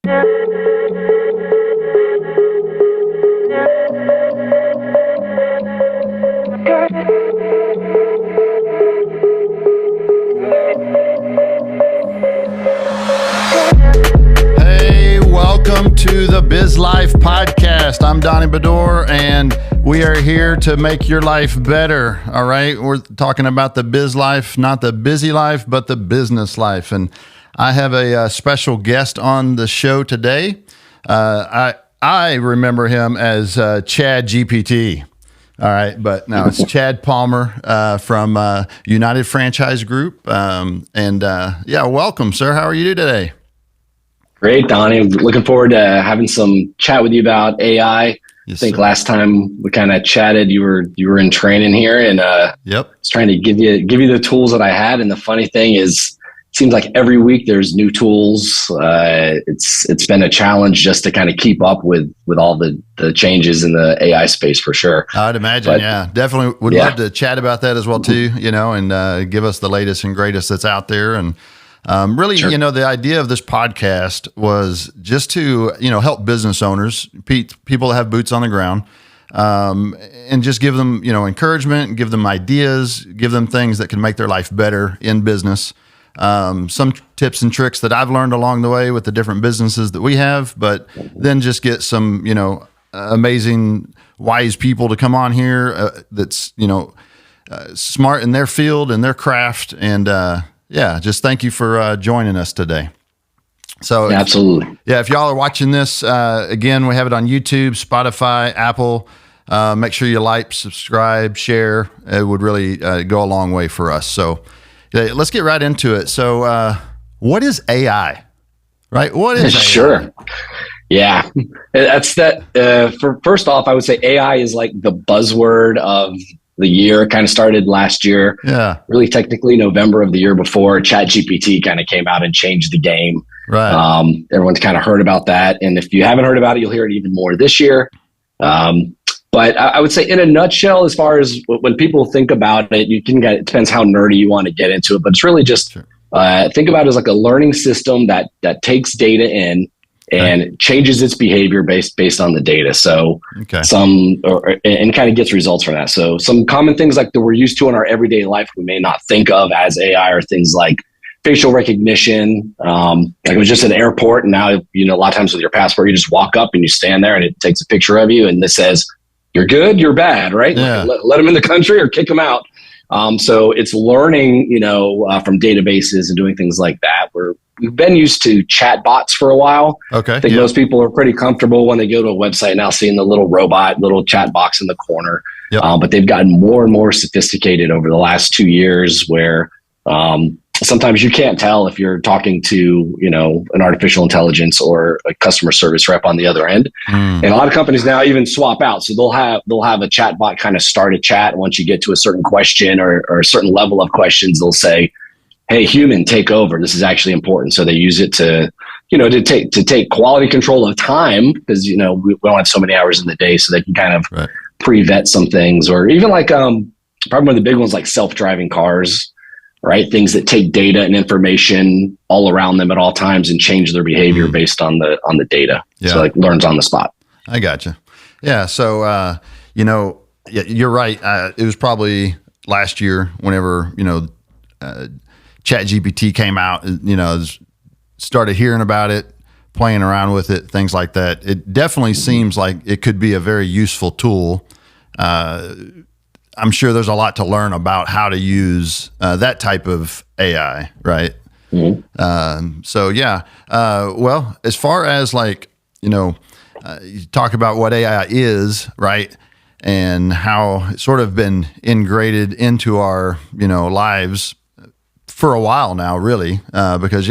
Welcome to the Biz Life Podcast. I'm Donnie Bedore, and we are here to make your life better. All right. We're talking about the biz life, not the busy life, but the business life. And I have a special guest on the show today. I remember him as Chat GPT. All right. But now it's Chad Palmer from United Franchise Group. Welcome, sir. How are you today? Great, Donnie. Looking forward to having some chat with you about AI. Yes, I think sir. last time we kind of chatted, you were in training here, and Yep. I was trying to give you the tools that I had. And the funny thing is, it seems like every week there's new tools. It's been a challenge just to kind of keep up with all the changes in the AI space for sure. I'd imagine, definitely would love to chat about that as well too. And give us the latest and greatest that's out there. And Sure. The idea of this podcast was just to, help business owners, people that have boots on the ground, and just give them, encouragement, give them ideas, give them things that can make their life better in business. Some tips and tricks that I've learned along the way with the different businesses that we have, but then just get some, amazing, wise people to come on here that's, smart in their field and their craft. And, just thank you for joining us today. So absolutely. If y'all are watching this, again, we have it on YouTube, Spotify, Apple. Make sure you like, subscribe, share. It would really go a long way for us. So let's get right into it. So what is AI? Right? What is AI? Sure. Yeah. That's that. First off, I would say AI is like the buzzword of the year. Kind of started last year. Yeah. Really technically November of the year before. Chat GPT kind of came out and changed the game. Right. Everyone's kind of heard about that. And if you haven't heard about it, you'll hear it even more this year. But I would say in a nutshell, as far as when people think about it, it depends how nerdy you want to get into it, but it's really just think about it as like a learning system that takes data in and changes its behavior based on the data. So and kind of gets results from that. So some common things like that we're used to in our everyday life, we may not think of as AI, are things like facial recognition. Like I was just at an airport, and now, a lot of times with your passport, you just walk up and you stand there and it takes a picture of you and this says, you're good, you're bad, right? Yeah. Let them in the country or kick them out. So it's learning, from databases and doing things like that. We've been used to chat bots for a while. Okay. I think most people are pretty comfortable when they go to a website now seeing the little chat box in the corner. Yep. But they've gotten more and more sophisticated over the last 2 years, where sometimes you can't tell if you're talking to, an artificial intelligence or a customer service rep on the other end. And a lot of companies now even swap out. So they'll have a chat bot kind of start a chat. Once you get to a certain question or a certain level of questions, they'll say, hey, human, take over. This is actually important. So they use it to take quality control of time, because, we don't have so many hours in the day, so they can kind of pre-vet some things. Or even like probably one of the big ones, like self-driving cars, right? Things that take data and information all around them at all times and change their behavior based on the data. Yeah. So like learns on the spot. I gotcha. Yeah. So, you're right. It was probably last year whenever, Chat GPT came out, started hearing about it, playing around with it, things like that. It definitely seems like it could be a very useful tool. I'm sure there's a lot to learn about how to use that type of AI, right? Mm-hmm. Well, as far as you talk about what AI is, right? And how it's sort of been integrated into our, lives for a while now, really, because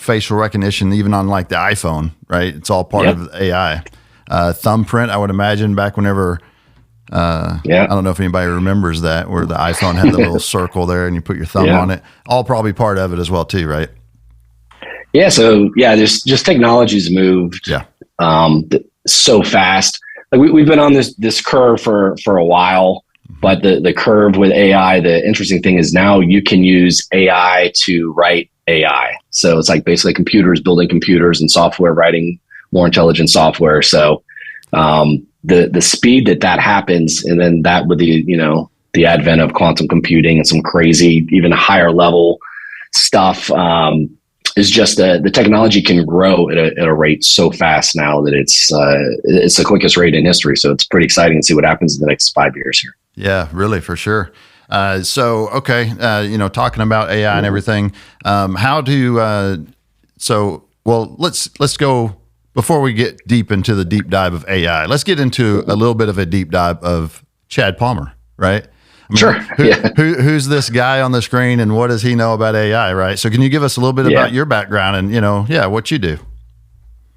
facial recognition, even on like the iPhone, right? It's all part of AI. Thumbprint, I would imagine, back whenever. I don't know if anybody remembers that, where the iPhone had the little circle there, and you put your thumb on it. All probably part of it as well, too, right? Yeah. So there's just technology's moved. So fast. Like we've been on this curve for a while. But the curve with AI, the interesting thing is now you can use AI to write AI. So it's like basically computers building computers and software writing more intelligent software. So the speed that happens, and then that with the advent of quantum computing and some crazy, even higher level stuff, is just the technology can grow at a rate so fast now that it's the quickest rate in history. So it's pretty exciting to see what happens in the next 5 years here. Yeah, really, for sure. Talking about AI and everything, let's go, before we get deep into the deep dive of AI, let's get into a little bit of a deep dive of Chad Palmer, right? I mean, sure. Who's this guy on the screen and what does he know about AI, right? So can you give us a little bit about your background and, what you do?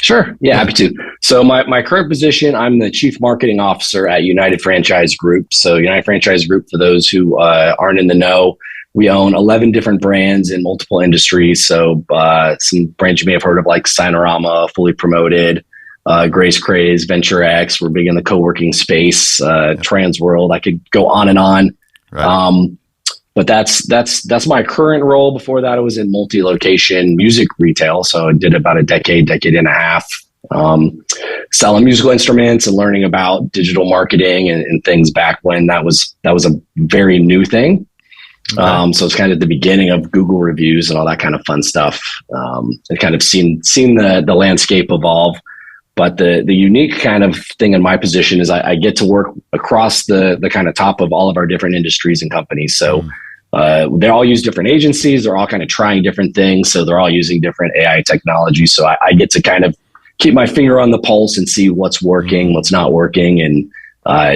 Sure. Yeah, happy to. So my current position, I'm the Chief Marketing Officer at United Franchise Group. So United Franchise Group, for those who aren't in the know, we own 11 different brands in multiple industries. So some brands you may have heard of, like Sinorama, Fully Promoted, Grace Craze, Venture X. We're big in the co-working space, Trans World. I could go on and on. Right. But that's my current role. Before that, I was in multi-location music retail. So I did about a decade and a half, selling musical instruments and learning about digital marketing and things back when that was a very new thing. Okay. So it's kind of the beginning of Google reviews and all that kind of fun stuff. And kind of seen the landscape evolve. But the unique kind of thing in my position is I get to work across the kind of top of all of our different industries and companies. So they all use different agencies. They're all kind of trying different things. So they're all using different AI technology. So I get to kind of keep my finger on the pulse and see what's working, what's not working, and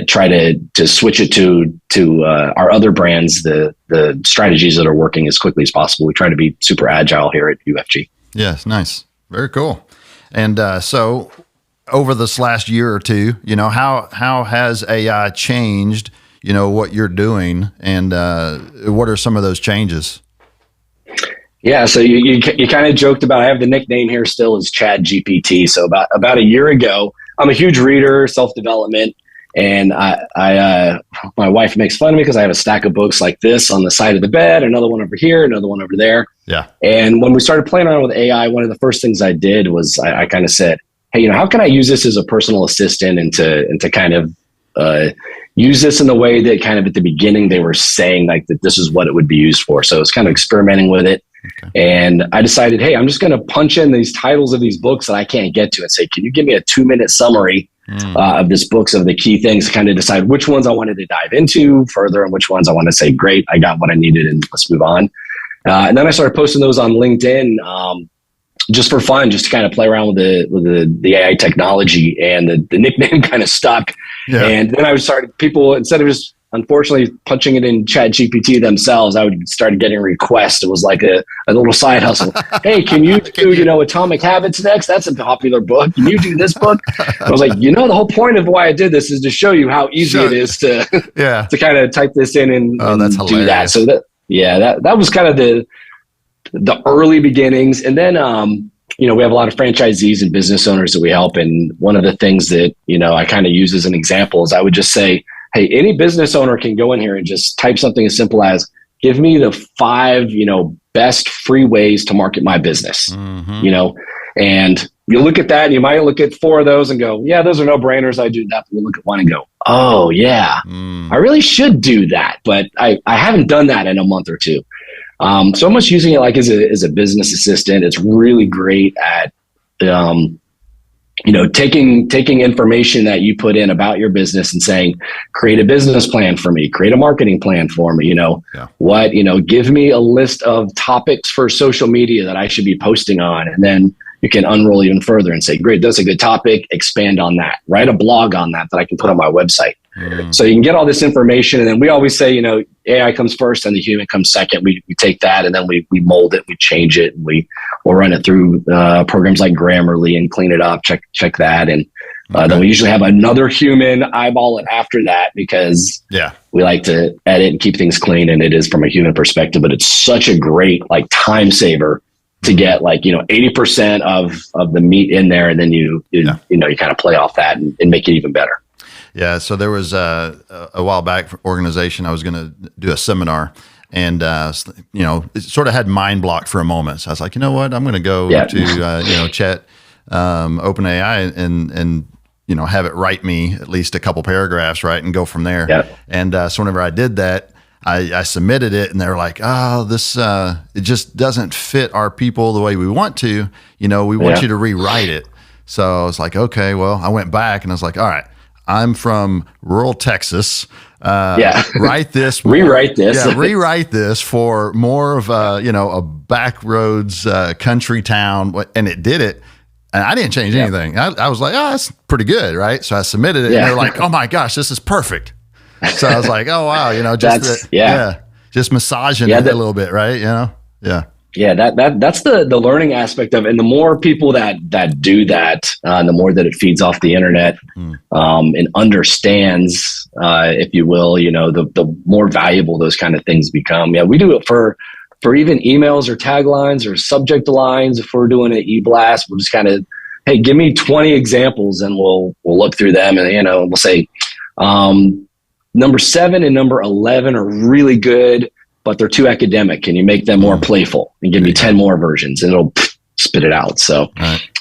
try to switch it to our other brands, the strategies that are working as quickly as possible. We try to be super agile here at UFG. Yes, nice. Very cool. And so over this last year or two, how has AI changed, what you're doing, and what are some of those changes? Yeah, so you kind of joked about, I have the nickname here still is Chat GPT. So about a year ago, I'm a huge reader, self-development, and I my wife makes fun of me because I have a stack of books like this on the side of the bed, another one over here, another one over there. Yeah. And when we started playing around with AI, one of the first things I did was I kind of said, hey, how can I use this as a personal assistant and to kind of use this in the way that kind of at the beginning they were saying like that this is what it would be used for. So it's kind of experimenting with it. Okay. And I decided, hey, I'm just going to punch in these titles of these books that I can't get to and say, can you give me a 2-minute summary of this books, of the key things, to kind of decide which ones I wanted to dive into further and which ones I want to say, great, I got what I needed and let's move on. And then I started posting those on LinkedIn just for fun, just to kind of play around with the AI technology, and the nickname kind of stuck. Yeah. And then I started, people, instead of just unfortunately punching it in Chat GPT themselves, I would start getting requests. It was like a little side hustle. Hey, can you do, Atomic Habits next? That's a popular book. Can you do this book? I was like, the whole point of why I did this is to show you how easy it is to to kind of type this in and do that. So that was kind of the early beginnings. And then, we have a lot of franchisees and business owners that we help. And one of the things that, I kind of use as an example is I would just say, hey, any business owner can go in here and just type something as simple as, give me the 5, best free ways to market my business, and you look at that and you might look at 4 of those and go, yeah, those are no brainers. I do that. But you look at one and go, oh yeah, I really should do that. But I haven't done that in a month or two. So I'm just using it like as a business assistant. It's really great at, taking information that you put in about your business and saying, create a business plan for me, create a marketing plan for me, give me a list of topics for social media that I should be posting on. And then you can unroll even further and say, great, that's a good topic. Expand on that, write a blog on that I can put on my website. So you can get all this information. And then we always say, AI comes first and the human comes second. We take that and then we mold it, we change it, and we'll run it through programs like Grammarly and clean it up, check that. And then we usually have another human eyeball it after that, because we like to edit and keep things clean. And it is from a human perspective, but it's such a great time saver to get 80% of the meat in there. And then you kind of play off that and make it even better. Yeah. So there was a while back organization, I was going to do a seminar, and, it sort of had mind block for a moment. So I was like, you know what, I'm going to go to, Chat, OpenAI and, have it write me at least a couple paragraphs, right, and go from there. Yeah. And so whenever I did that, I submitted it, and they were like, "Oh, this it just doesn't fit our people the way we want to. We want you to rewrite it." So I was like, "Okay." Well, I went back and I was like, "All right, I'm from rural Texas. Write this, rewrite this, rewrite this for more of a back roads country town." And it did it. And I didn't change anything. I was like, "Oh, that's pretty good," right? So I submitted it, and they're like, "Oh my gosh, this is perfect." So I was like, "Oh wow," just massaging it a little bit, right? That's the learning aspect of it. And the more people that do that, the more that it feeds off the internet and understands, if you will, the more valuable those kind of things become. Yeah, we do it for even emails or taglines or subject lines. If we're doing an e-blast, we'll just kind of, hey, give me 20 examples, and we'll look through them, and we'll say number 7 and number 11 are really good, but they're too academic. Can you make them more playful and give me 10 more versions, and it'll spit it out. So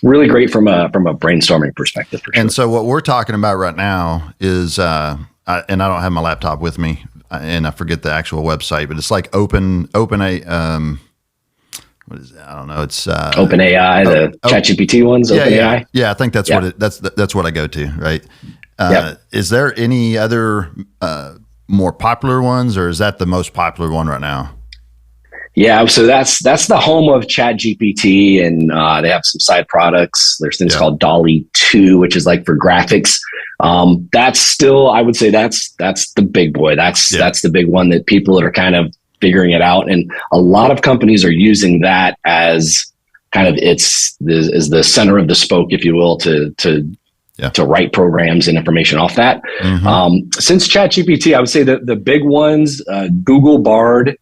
really great from a brainstorming perspective. For sure. And so what we're talking about right now is, and I don't have my laptop with me, and I forget the actual website, but it's like what is it? I don't know. It's OpenAI, the Chat GPT ones. OpenAI. Yeah, I think that's that's what I go to. Right. Is there any other more popular ones, or is that the most popular one right now? Yeah, so that's the home of Chat GPT, and they have some side products. There's things called Dolly 2, which is like for graphics. That's still, I would say that's the big boy. That's the big one that people are kind of figuring it out, and a lot of companies are using that as kind of is the center of the spoke, if you will, to write programs and information off that. Since Chat GPT, I would say that the big ones, Google Bard.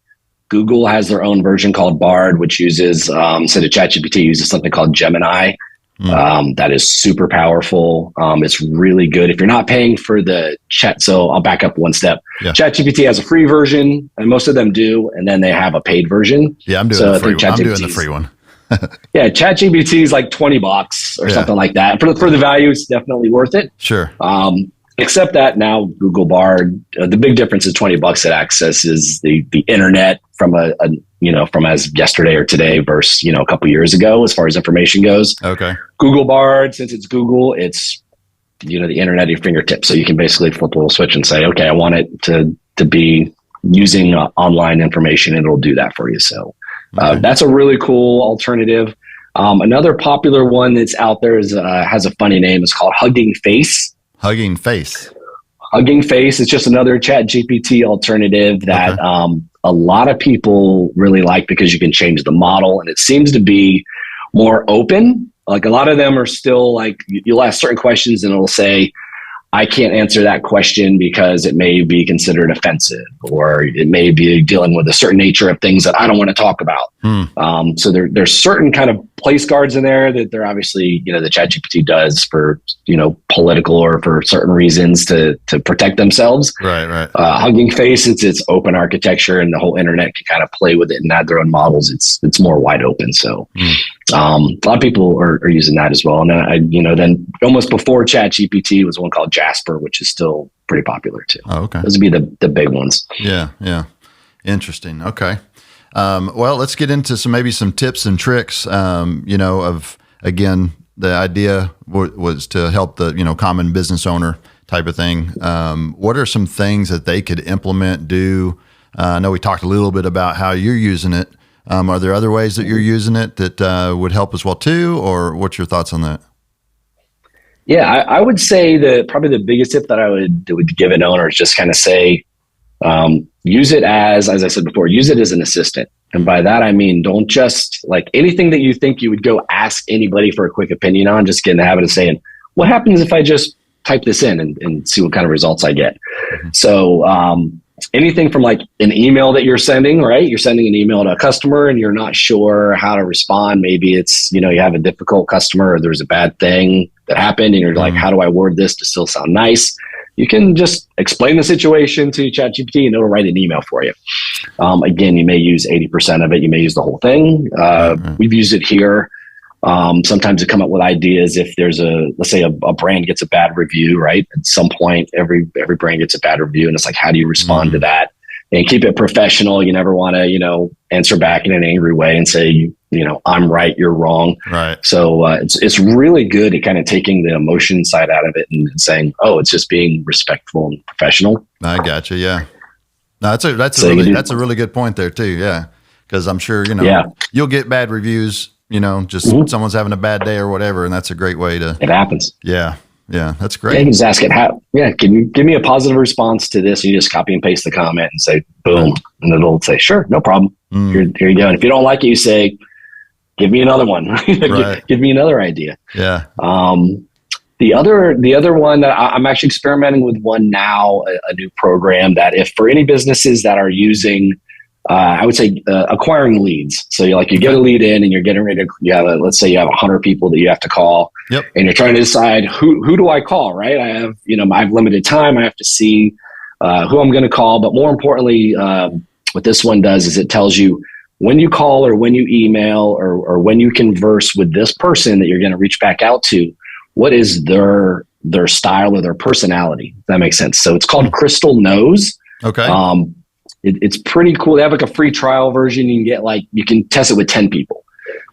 Google has their own version called Bard, which uses, instead of ChatGPT, uses something called Gemini. That is super powerful. It's really good. If you're not paying for the chat, so I'll back up one step. ChatGPT has a free version, and most of them do, and then they have a paid version. Yeah, I'm doing the free one. I'm doing the free one. Yeah, ChatGPT is like $20 or something like that. For the value, it's definitely worth it. Sure. Except that now Google Bard, the big difference is $20 that accesses the internet from from as yesterday or today versus a couple years ago as far as information goes. Okay. Google Bard, since it's Google, it's the internet at your fingertips, so you can basically flip a little switch and say, okay, I want it to be using online information, and it'll do that for you. So that's a really cool alternative. Another popular one that's out there has a funny name. It's called Hugging Face. Hugging Face. Hugging Face is just another Chat GPT alternative that a lot of people really like because you can change the model, and it seems to be more open. Like a lot of them are still like, you'll ask certain questions and it'll say, I can't answer that question because it may be considered offensive, or it may be dealing with a certain nature of things that I don't want to talk about. So there's certain kind of place guards in there that they're obviously, the ChatGPT does for, political or for certain reasons to protect themselves. Right. Hugging Face, it's open architecture, and the whole internet can kind of play with it and add their own models. It's more wide open. So a lot of people are using that as well. And then almost before ChatGPT was one called Jasper, which is still pretty popular too. Oh, okay. Those would be the big ones. Yeah. Interesting. Okay. Well, let's get into maybe some tips and tricks, of, again, the idea was to help the, common business owner type of thing. What are some things that they could implement, do? I know we talked a little bit about how you're using it. Are there other ways that you're using it that would help as well too, or what's your thoughts on that? Yeah, I would say that probably the biggest tip that I would give an owner is just kind of say, use it as I said before, use it as an assistant. And by that, I mean, don't just like anything that you think you would go ask anybody for a quick opinion on, just get in the habit of saying, what happens if I just type this in and see what kind of results I get? So anything from like an email that you're sending, right? You're sending an email to a customer and you're not sure how to respond. Maybe it's, you have a difficult customer, or there's a bad thing that happened and you're like, how do I word this to still sound nice? you can just explain the situation to Chat GPT and it'll write an email for you. Again, you may use 80% of it. You may use the whole thing. We've used it here. Sometimes to come up with ideas if there's let's say a brand gets a bad review, right? At some point, every brand gets a bad review, and it's like, how do you respond to that? And keep it professional. You never want to, answer back in an angry way and say, I'm right, you're wrong. Right. So it's really good at kind of taking the emotion side out of it and saying, oh, it's just being respectful and professional. I gotcha. Yeah. No, that's a really good point there too. Yeah. Because I'm sure, you'll get bad reviews, just someone's having a bad day or whatever. And that's a great way to. It happens. Yeah. Yeah. That's great. Yeah, you can just ask it can you give me a positive response to this? And you just copy and paste the comment and say, boom. And it'll say, sure, no problem. Here you go. And if you don't like it, you say, give me another one. Right. Give me another idea. Yeah. The other one that I'm actually experimenting with one now, a new program that if for any businesses that are using, I would say acquiring leads. So you get a lead in and you're getting ready to, let's say you have 100 people that you have to call. Yep. And you're trying to decide who do I call, right? I have limited time. I have to see who I'm going to call. But more importantly, what this one does is it tells you when you call or when you email or when you converse with this person that you're going to reach back out to, what is their style or their personality? If that makes sense. So it's called Crystal Knows. Okay. It's pretty cool. They have like a free trial version. You can get you can test it with 10 people.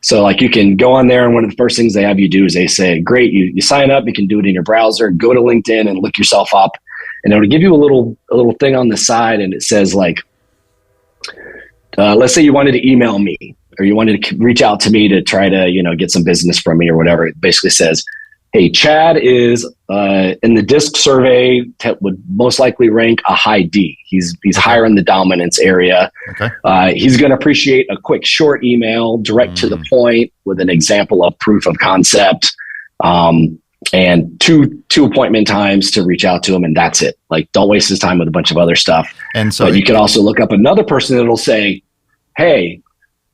So you can go on there and one of the first things they have you do is they say, great, you sign up, you can do it in your browser, go to LinkedIn and look yourself up. And it'll give you a little thing on the side and it says let's say you wanted to email me or you wanted to reach out to me to try to, get some business from me or whatever. It basically says, hey, Chad is in the DISC survey would most likely rank a high D. He's higher in the dominance area. Okay. He's going to appreciate a quick short email, direct to the point with an example of proof of concept, and two appointment times to reach out to him, and that's it. Don't waste his time with a bunch of other stuff. And so but you can also look up another person that'll say, hey,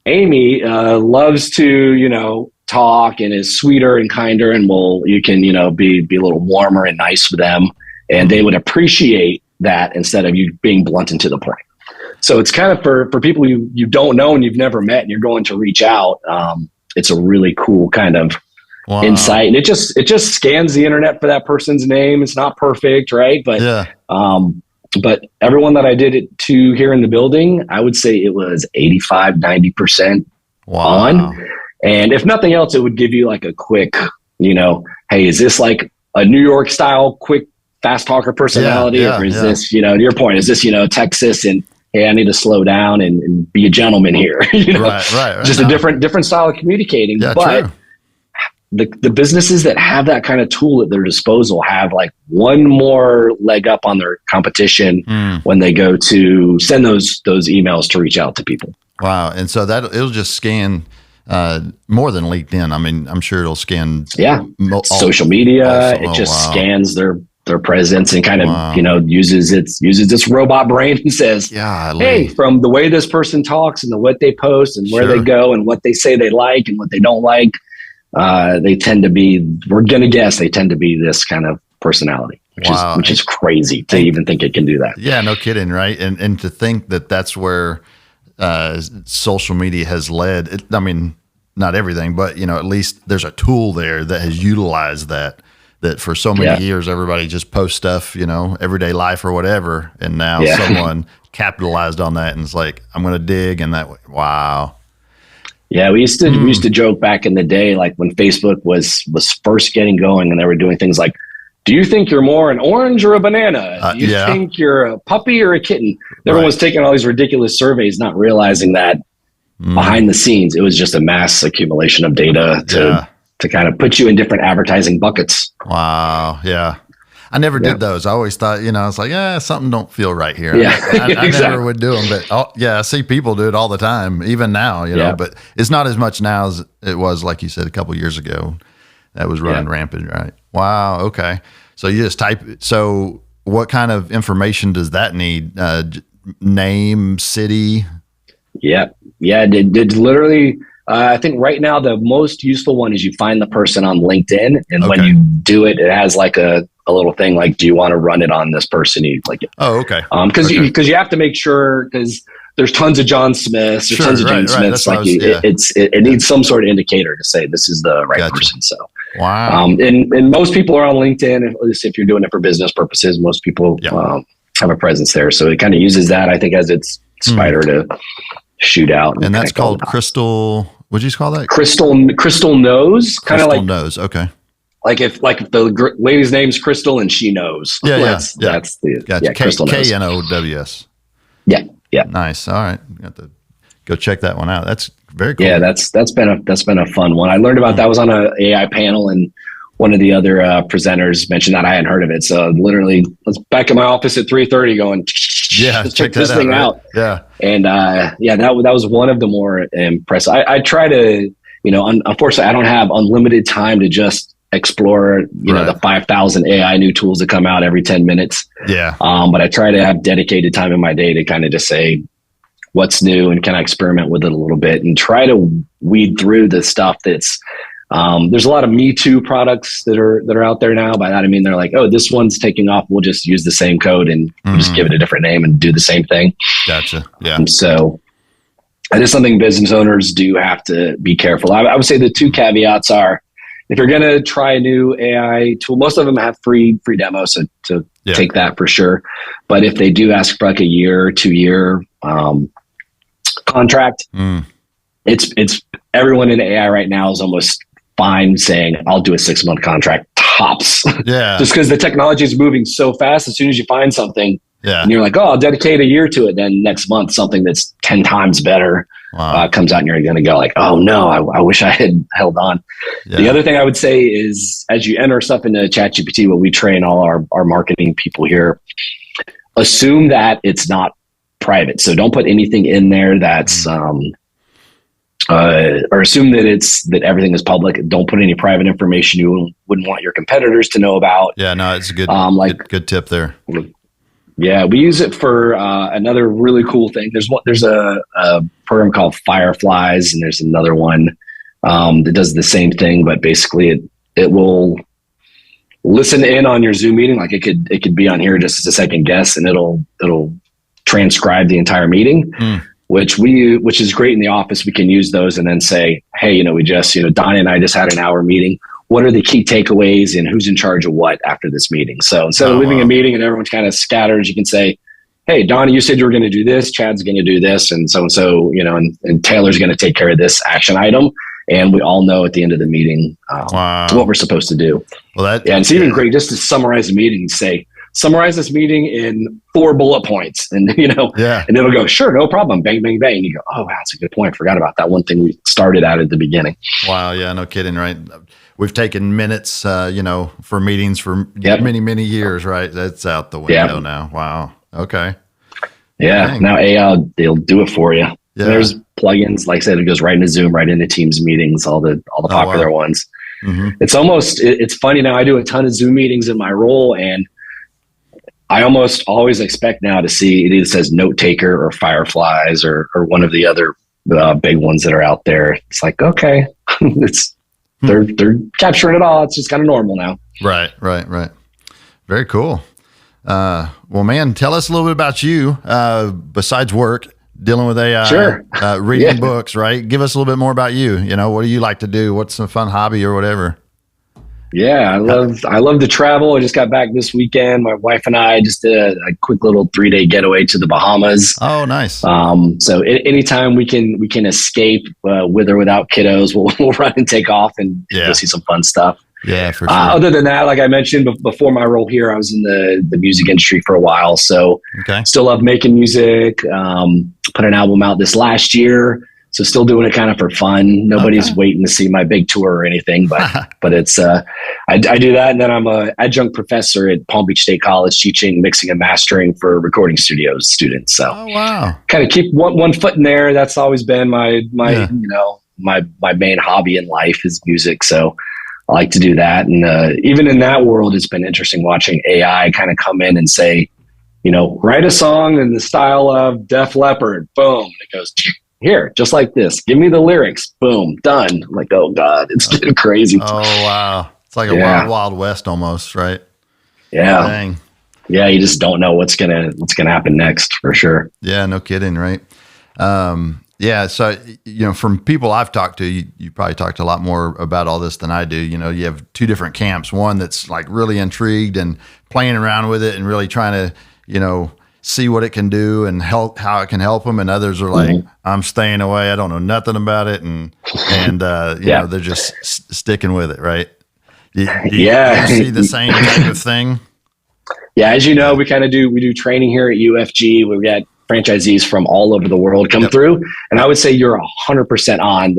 Amy loves to, talk and is sweeter and kinder and you can, be a little warmer and nice with them. And they would appreciate that instead of you being blunt and to the point. So it's kind of for people you don't know and you've never met and you're going to reach out. It's a really cool kind of insight. And it just scans the internet for that person's name. It's not perfect, right? But, but everyone that I did it to here in the building, I would say it was 85, 90% on. And if nothing else, it would give you a quick, hey, is this a New York style, quick, fast talker personality? Or is this, to your point, is this, Texas and, hey, I need to slow down and be a gentleman here, Right. Just a different style of communicating. Yeah, but true. The businesses that have that kind of tool at their disposal have one more leg up on their competition when they go to send those emails to reach out to people. Wow. And so it'll just scan more than LinkedIn. I mean, I'm sure it'll scan. Social media. It just scans their presence and kind of, uses its robot brain and says, hey, from the way this person talks and what they post and where they go and what they say they like and what they don't like, they tend to be, we're going to guess they tend to be this kind of personality, which is crazy to even think it can do that. Yeah, no kidding. Right. And to think that that's where, social media has led. I mean, not everything, but at least there's a tool there that has utilized that for so many years, everybody just posts stuff, everyday life or whatever. And now someone capitalized on that and it's I'm going to dig and that way. Wow. Yeah. We used to joke back in the day, when Facebook was first getting going and they were doing things like, do you think you're more an orange or a banana? Do you think you're a puppy or a kitten? Everyone was taking all these ridiculous surveys, not realizing that behind the scenes, it was just a mass accumulation of data to kind of put you in different advertising buckets. Wow. Yeah. I never did those. I always thought, I was something don't feel right here. Yeah, I never would do them, but I see people do it all the time, even now, but it's not as much now as it was, like you said, a couple of years ago. That was running rampant, right? Wow. Okay. So you just type. So what kind of information does that need? Name, city? Yeah. Did literally. I think right now the most useful one is you find the person on LinkedIn, and when you do it, it has a a little thing like, do you want to run it on this person? You like it. Oh, okay. Because you have to make sure, because there's tons of John Smiths, there's tons of James Smiths. Like it needs some sort of indicator to say this is the right person. So wow. And most people are on LinkedIn, at least if you're doing it for business purposes. Most people have a presence there, so it kind of uses that, I think, as its spider to shoot out. And that's called Crystal. What'd you call that? Crystal Knows. Kind of like Knows. Okay. Like if the lady's name's Crystal and she knows. That's the gotcha. Crystal Knows. KNOWS. Yeah. Nice. All right. Got to go check that one out. That's very cool. Yeah, that's been a fun one. I learned about that. Was on an AI panel, and one of the other presenters mentioned that. I hadn't heard of it. So literally, I was back in my office at 3:30 going, check this thing out. Yeah. And that was one of the more impressive. I try to, unfortunately, I don't have unlimited time to just explore, the 5,000 AI new tools that come out every 10 minutes. Yeah. But I try to have dedicated time in my day to kind of just say what's new and kind of experiment with it a little bit and try to weed through the stuff that's, there's a lot of Me Too products that are out there now. By that, I mean, they're like, oh, this one's taking off. We'll just use the same code and just give it a different name and do the same thing. Gotcha. Yeah. And so that is something business owners do have to be careful. I would say the two caveats are, if you're going to try a new AI tool, most of them have free demos, so to take that for sure. But if they do ask for like a year or 2 year contract, it's everyone in AI right now is almost fine saying, I'll do a 6-month contract tops. Yeah. Just because the technology is moving so fast. As soon as you find something and you're like, oh, I'll dedicate a year to it. Then next month, something that's 10 times better comes out and you're going to go like, oh no, I wish I had held on. Yeah. The other thing I would say is, as you enter stuff into Chat GPT, what we train all our marketing people here, assume that it's not private. So don't put anything in there that's, or assume that everything is public. Don't put any private information you wouldn't want your competitors to know about. Yeah, no, it's a good, good tip there. Yeah, we use it for another really cool thing. There's a program called Fireflies, and there's another one that does the same thing, but basically it will listen in on your Zoom meeting. Like it could be on here just as a second guess, and it'll transcribe the entire meeting. Which is great in the office. We can use those and then say, hey, we just, Donnie and I just had an hour meeting. What are the key takeaways and who's in charge of what after this meeting? So instead of leaving a meeting and everyone's kind of scattered, you can say, hey, Donnie, you said you were going to do this. Chad's going to do this. And so, and Taylor's going to take care of this action item. And we all know at the end of the meeting what we're supposed to do. Well, and it's even great just to summarize the meeting and say, summarize this meeting in 4 bullet points, and and it'll go, sure, no problem, bang, bang, bang. And you go, oh, wow, that's a good point. I forgot about that one thing we started out at the beginning. Wow, yeah, no kidding, right? We've taken minutes, for meetings for many, many years, right? That's out the window now. Wow. Okay. Yeah. Dang. Now AI, they'll do it for you. Yeah. There's plugins, like I said, it goes right into Zoom, right into Teams meetings, all the popular ones. Mm-hmm. It's funny now. I do a ton of Zoom meetings in my role, and I almost always expect now to see it either says Note Taker or Fireflies or one of the other big ones that are out there. It's like, okay, they're capturing it all. It's just kind of normal now. Right. Very cool. Well, man, tell us a little bit about you besides work, dealing with AI, sure. Reading books, right? Give us a little bit more about you. What do you like to do? What's some fun hobby or whatever? Yeah, I love to travel. I just got back this weekend. My wife and I just did a quick little 3-day getaway to the Bahamas. Oh, nice. So anytime we can escape with or without kiddos, we'll run and take off and go see some fun stuff. Yeah, for sure. Other than that, like I mentioned before my role here, I was in the music industry for a while. So still love making music. Put an album out this last year. So still doing it kind of for fun. Nobody's waiting to see my big tour or anything, but it's I do that, and then I'm a adjunct professor at Palm Beach State College teaching mixing and mastering for recording studios students. So kind of keep one foot in there. That's always been my main hobby in life is music. So I like to do that, and even in that world, it's been interesting watching AI kind of come in and say, write a song in the style of Def Leppard. Boom, and it goes. Here, just like this. Give me the lyrics. Boom, done. I'm like, oh God, it's getting crazy. Oh wow, it's like a wild, wild west almost, right? Yeah. Dang. Yeah. You just don't know what's gonna happen next for sure. Yeah, no kidding, right? Yeah, so from people I've talked to, you probably talked a lot more about all this than I do. You have two different camps. One that's like really intrigued and playing around with it and really trying to, see what it can do and how it can help them. And others are like, I'm staying away. I don't know nothing about it, and they're just sticking with it, right? Do you see the same type of thing? Yeah, as you know, we do training here at UFG. We've got franchisees from all over the world come through, and I would say you're 100% on.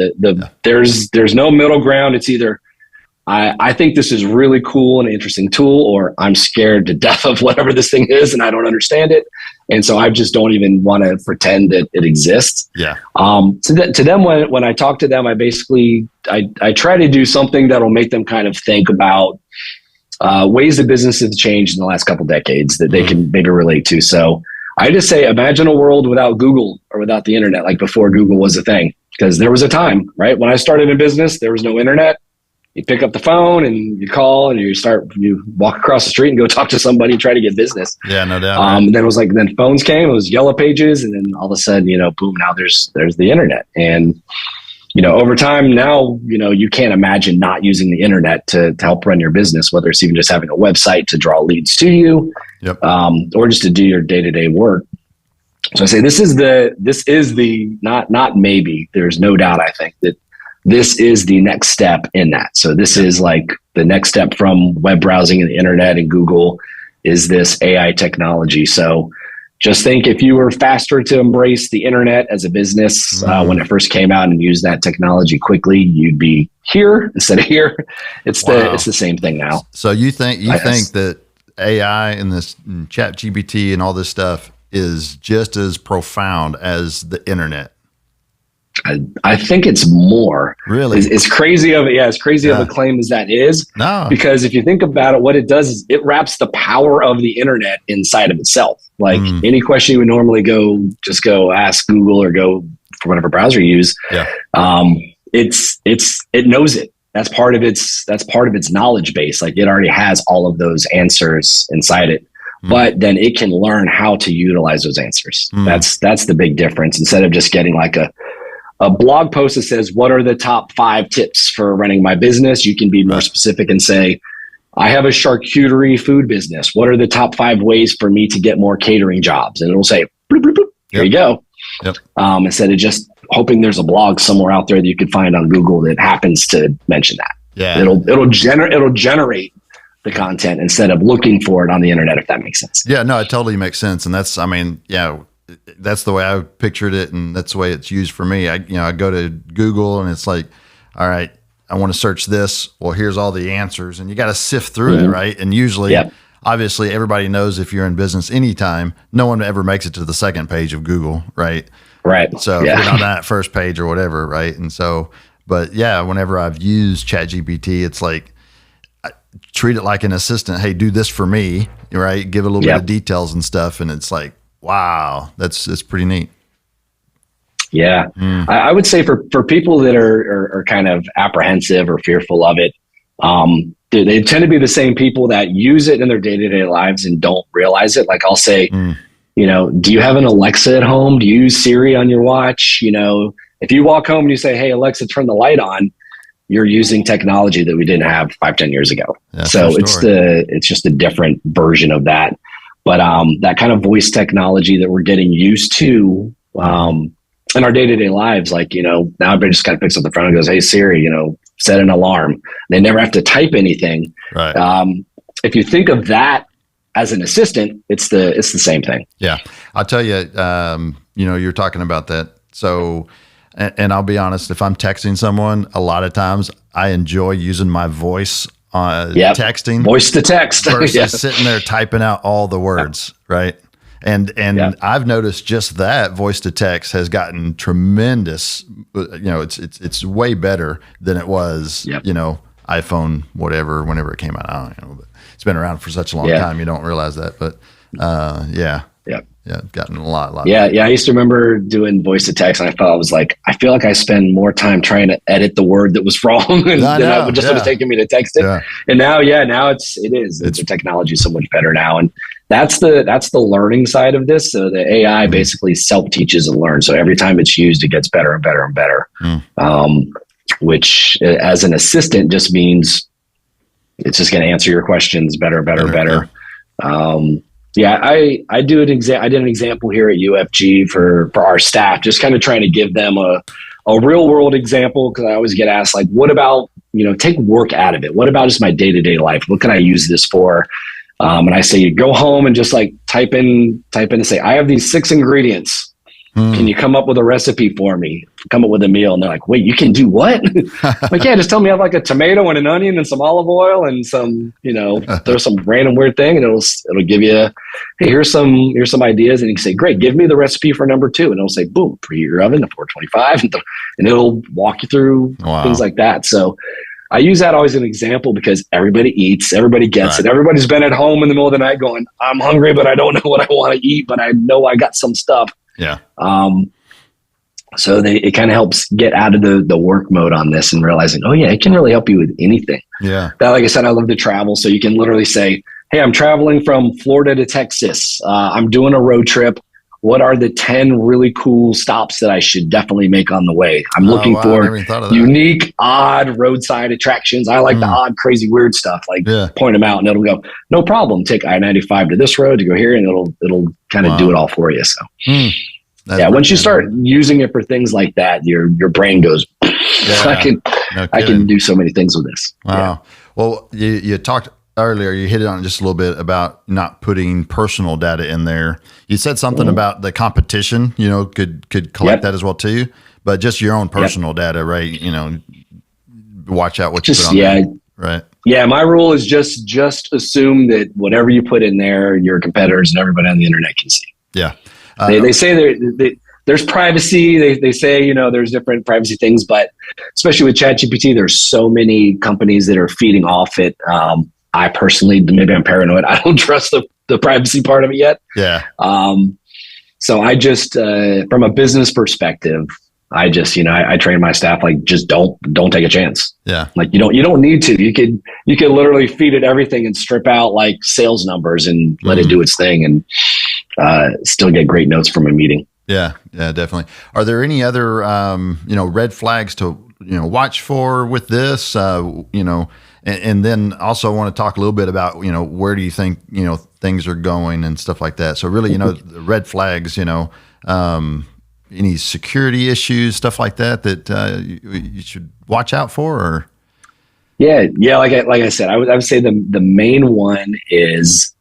There's no middle ground. It's either I think this is really cool and an interesting tool, or I'm scared to death of whatever this thing is and I don't understand it, and so I just don't even want to pretend that it exists. Yeah. To them, when I talk to them, I try to do something that'll make them kind of think about ways that business has changed in the last couple decades that they can maybe relate to. So I just say, imagine a world without Google or without the internet, like before Google was a thing. Because there was a time, right? When I started in business, there was no internet. You pick up the phone and you call and you walk across the street and go talk to somebody and try to get business. Yeah, no doubt. And then it was like, then phones came, it was yellow pages. And then all of a sudden, boom, now there's the internet. And, over time now, you can't imagine not using the internet to help run your business, whether it's even just having a website to draw leads to you, or just to do your day-to-day work. So I say, this is the not maybe, there's no doubt, I think that this is the next step in that. So this is like the next step from web browsing and the internet and Google is this AI technology. So just think if you were faster to embrace the internet as a business when it first came out and use that technology quickly, you'd be here instead of here. It's the same thing now. So you think that AI and this Chat GPT and all this stuff is just as profound as the internet? I think it's more. Really? As crazy of a claim as that is. No. Because if you think about it, what it does is it wraps the power of the internet inside of itself. Like any question you would normally go ask Google or go for whatever browser you use. Yeah. It knows it. That's part of its knowledge base. Like it already has all of those answers inside it. But then it can learn how to utilize those answers. That's the big difference. Instead of just getting like a blog post that says, what are the top 5 tips for running my business? You can be more specific and say, I have a charcuterie food business. What are the top 5 ways for me to get more catering jobs? And it'll say, bloop, bloop, bloop. Here you go. Yep. Instead of just hoping there's a blog somewhere out there that you could find on Google that happens to mention that. Yeah. It'll generate the content instead of looking for it on the internet, if that makes sense. Yeah, no, it totally makes sense. And that's the way I pictured it, and that's the way it's used for me. I go to Google and it's like, all right, I want to search this. Well, here's all the answers, and you got to sift through it, right? And usually, obviously, everybody knows if you're in business anytime, no one ever makes it to the second page of Google, right? Right. So if you're not on that first page or whatever, right? And so, but yeah, whenever I've used ChatGPT, it's like, I treat it like an assistant. Hey, do this for me, right? Give it a little bit of details and stuff, and it's like, wow, that's pretty neat. Yeah. I would say for people that are kind of apprehensive or fearful of it, they tend to be the same people that use it in their day-to-day lives and don't realize it. Like I'll say, do you have an Alexa at home? Do you use Siri on your watch? If you walk home and you say, hey, Alexa, turn the light on, you're using technology that we didn't have 5-10 years ago. So it's just a different version of that. But that kind of voice technology that we're getting used to in our day-to-day lives, like, now everybody just kind of picks up the phone and goes, hey, Siri, set an alarm. They never have to type anything. Right. If you think of that as an assistant, it's the same thing. Yeah. I'll tell you, you're talking about that. So, and I'll be honest, if I'm texting someone, a lot of times I enjoy using my voice texting, voice to text versus sitting there typing out all the words, right? And I've noticed just that voice to text has gotten tremendous. It's way better than it was. iPhone, whenever it came out. I don't know, but it's been around for such a long time. You don't realize that, but Yeah. Gotten a lot. Yeah. I used to remember doing voice to text, and I feel like I spend more time trying to edit the word that was wrong than I would just have taken me to text it. Yeah. And now the technology is so much better now. And that's the learning side of this. So the AI basically self-teaches and learns. So every time it's used, it gets better and better and better. Which as an assistant just means it's just going to answer your questions better. I did an example here at UFG for our staff, just kind of trying to give them a real world example. Cause I always get asked, like, what about, take work out of it? What about just my day-to-day life? What can I use this for? And I say, go home and just like type in and say, I have these 6 ingredients. Can you come up with a recipe for me? Come up with a meal. And they're like, wait, you can do what? Like, yeah, just tell me I have like a tomato and an onion and some olive oil and some, there's some random weird thing, and it'll give you, hey, here's some ideas. And you can say, great, give me the recipe for number 2. And it'll say, boom, preheat your oven to 425. And it'll walk you through things like that. So I use that always as an example because everybody eats, everybody gets it. Everybody's been at home in the middle of the night going, I'm hungry, but I don't know what I want to eat, but I know I got some stuff. Yeah. So it kind of helps get out of the work mode on this and realizing, oh yeah, it can really help you with anything. Yeah. That, like I said, I love to travel. So you can literally say, hey, I'm traveling from Florida to Texas. I'm doing a road trip. What are the 10 really cool stops that I should definitely make on the way? I'm looking for unique, odd roadside attractions. I like the odd, crazy, weird stuff. Like point them out and it'll go, no problem. Take I-95 to this road to go here, and it'll kind of do it all for you. So once you start using it for things like that, your brain goes, I can do so many things with this. Wow. Yeah. Well, you talked earlier, you hit it on just a little bit about not putting personal data in there. You said something about the competition, could collect that as well too, but just your own personal data, right? Watch out what you put on there. Right. Yeah. My rule is just assume that whatever you put in there, your competitors and everybody on the internet can see. Yeah. They say there's privacy. They say, there's different privacy things, but especially with Chat GPT, there's so many companies that are feeding off it. I personally, maybe I'm paranoid, I don't trust the privacy part of it yet. Yeah. So I just, from a business perspective, I just, I train my staff, like, just don't take a chance. Yeah. Like, you don't need to. You could literally feed it everything and strip out like sales numbers and let it do its thing and still get great notes from a meeting. Yeah. Yeah, definitely. Are there any other, red flags to, watch for with this, and then also want to talk a little bit about, where do you think, things are going and stuff like that. So really, the red flags, any security issues, stuff like that you should watch out for, or? Yeah. Like I said, I would say the main one is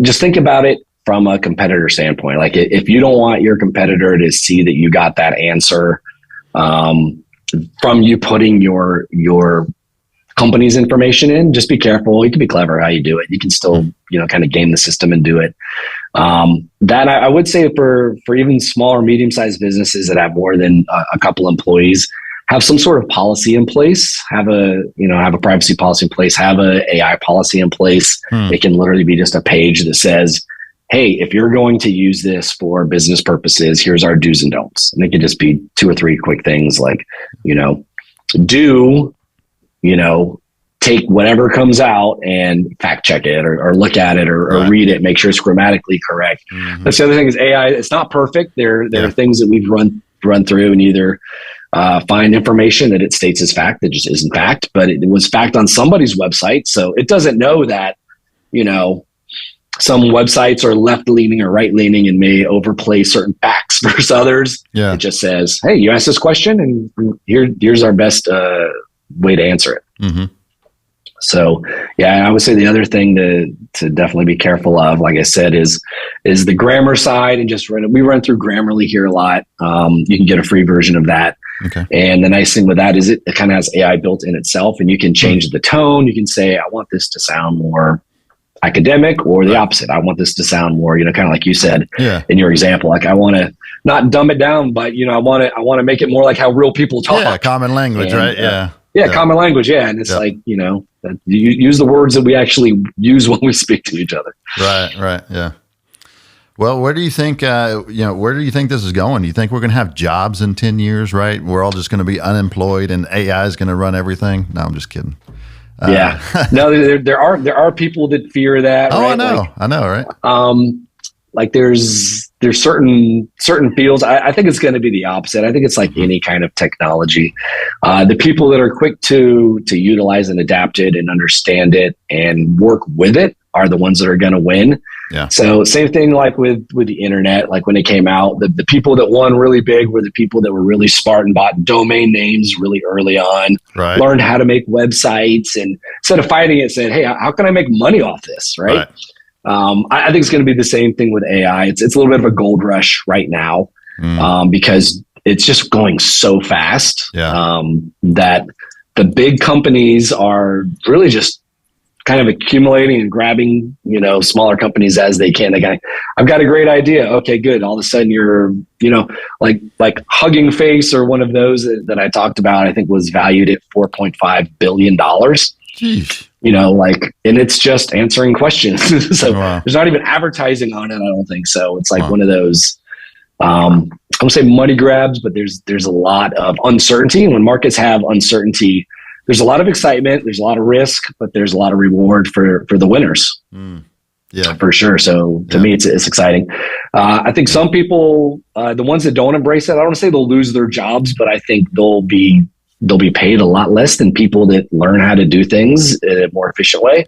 just think about it from a competitor standpoint. Like, if you don't want your competitor to see that you got that answer from you putting your company's information in, just be careful. You can be clever how you do it. You can still, kind of game the system and do it. That I would say for even small or medium-sized businesses that have more than a couple employees, have some sort of policy in place, have a privacy policy in place, have a AI policy in place. It can literally be just a page that says, hey, if you're going to use this for business purposes, here's our do's and don'ts. And it could just be 2 or 3 quick things like, take whatever comes out and fact check it or look at it or read it, make sure it's grammatically correct. That's the other thing is AI, it's not perfect. There are things that we've run through and either find information that it states as fact that just isn't fact, but it was fact on somebody's website. So it doesn't know that, some websites are left-leaning or right-leaning and may overplay certain facts versus others. Yeah. It just says, hey, you asked this question and here's our best way to answer it. Mm-hmm. So, I would say the other thing to definitely be careful of, like I said, is the grammar side, and we run through Grammarly here a lot. You can get a free version of that. Okay. And the nice thing with that is it kind of has AI built in itself, and you can change the tone. You can say, I want this to sound more academic, or the opposite. I want this to sound more, kind of like you said in your example. Like, I want to not dumb it down, but I want to make it more like how real people talk. Yeah, common language, right? Yeah, common language. Yeah, and it's like you use the words that we actually use when we speak to each other. Right. Yeah. Well, where do you think, where do you think this is going? Do you think we're going to have jobs in 10 years, right? We're all just going to be unemployed and AI is going to run everything? No, I'm just kidding. Yeah. No, there are people that fear that. Oh, right? I know, right? Like there's certain fields. I think it's going to be the opposite. I think it's like any kind of technology. The people that are quick to utilize and adapt it and understand it and work with it are the ones that are going to win. Yeah. So same thing like with the internet, like when it came out, the people that won really big were the people that were really smart and bought domain names really early on, right. Learned how to make websites, and instead of fighting it, said, hey, how can I make money off this? Right. I think it's going to be the same thing with AI. It's a little bit of a gold rush right now because it's just going so fast that the big companies are really just kind of accumulating and grabbing, smaller companies as they can. I've got a great idea. Okay, good. All of a sudden you're, like Hugging Face or one of those that I talked about, I think was valued at $4.5 billion. Jeez. And it's just answering questions. So There's not even advertising on it, I don't think so. It's like one of those, I won't say money grabs, but there's a lot of uncertainty. And when markets have uncertainty, there's a lot of excitement, there's a lot of risk, but there's a lot of reward for the winners. Yeah, for sure. So to me, it's exciting. I think some people, the ones that don't embrace it, I don't want to say they'll lose their jobs, but I think they'll be paid a lot less than people that learn how to do things in a more efficient way.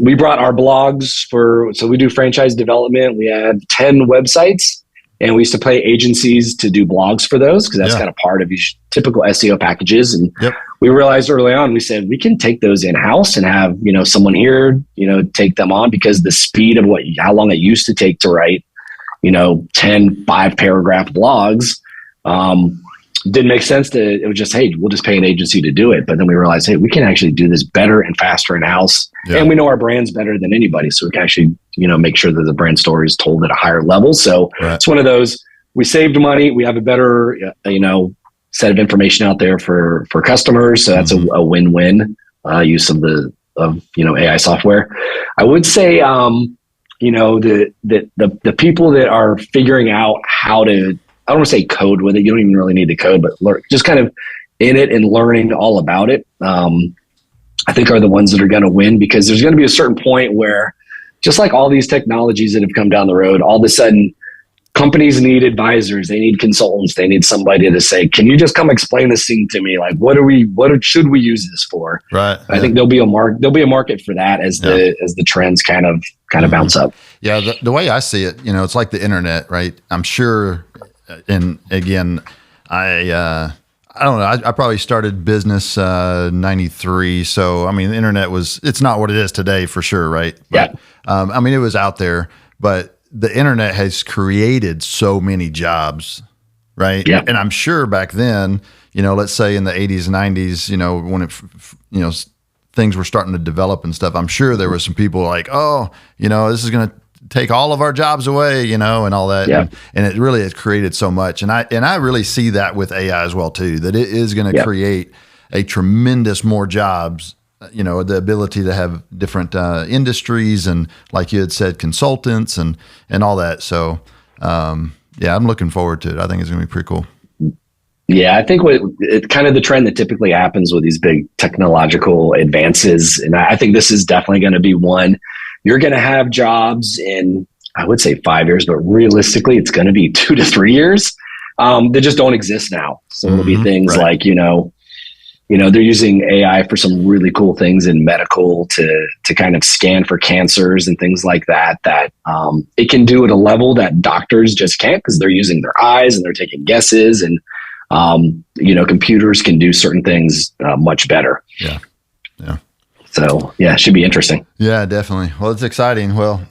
We brought our blogs so we do franchise development. We had 10 websites. And we used to pay agencies to do blogs for those because that's kind of part of these typical SEO packages. And we realized early on, we said, we can take those in-house and have, someone here, take them on, because the speed of how long it used to take to write, 10 5-paragraph blogs, didn't make sense it was just, hey, we'll just pay an agency to do it. But then we realized, hey, we can actually do this better and faster in-house. And we know our brands better than anybody. So we can actually, make sure that the brand story is told at a higher level. So it's one of those, we saved money. We have a better, set of information out there for customers. So that's a win-win use of AI software. I would say, the people that are figuring out how to, I don't want to say code with it. You don't even really need to code, but just kind of in it and learning all about it, I think are the ones that are going to win, because there's going to be a certain point where, just like all these technologies that have come down the road, all of a sudden companies need advisors, they need consultants, they need somebody to say, can you just come explain this thing to me? Like, what should we use this for? Right. I think there'll be a market for that as the trends kind of bounce up. Yeah. The way I see it, it's like the internet, right? I'm sure. And again, I don't know. I probably started business 93. So, I mean, the internet it's not what it is today for sure. Right. But, it was out there, but the internet has created so many jobs. Right. Yeah. And I'm sure back then, let's say in the 80s, 90s, when things were starting to develop and stuff, I'm sure there were some people like, oh, this is going to take all of our jobs away, and all that. Yeah. And it really has created so much. And I really see that with AI as well too, that it is going to create a tremendous more jobs, the ability to have different industries and, like you had said, consultants and all that. So, I'm looking forward to it. I think it's going to be pretty cool. Yeah, I think it's kind of the trend that typically happens with these big technological advances. And I think this is definitely going to be one. You're going to have jobs in, I would say 5 years, but realistically, it's going to be 2 to 3 years that just don't exist now. So it'll be things like, they're using AI for some really cool things in medical to kind of scan for cancers and things like that it can do at a level that doctors just can't, because they're using their eyes and they're taking guesses, and, computers can do certain things much better. Yeah. Yeah. So it should be interesting. Yeah, definitely. Well, it's exciting. Well,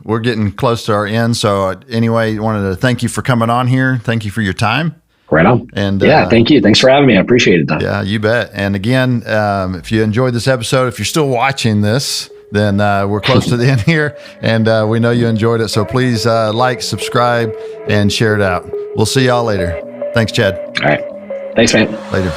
we're getting close to our end. So anyway, wanted to thank you for coming on here. Thank you for your time. Right on. And thank you. Thanks for having me. I appreciate it, Don. Yeah, you bet. And again, if you enjoyed this episode, if you're still watching this, then we're close to the end here, and we know you enjoyed it. So please like, subscribe, and share it out. We'll see y'all later. Thanks, Chad. All right. Thanks, man. Later.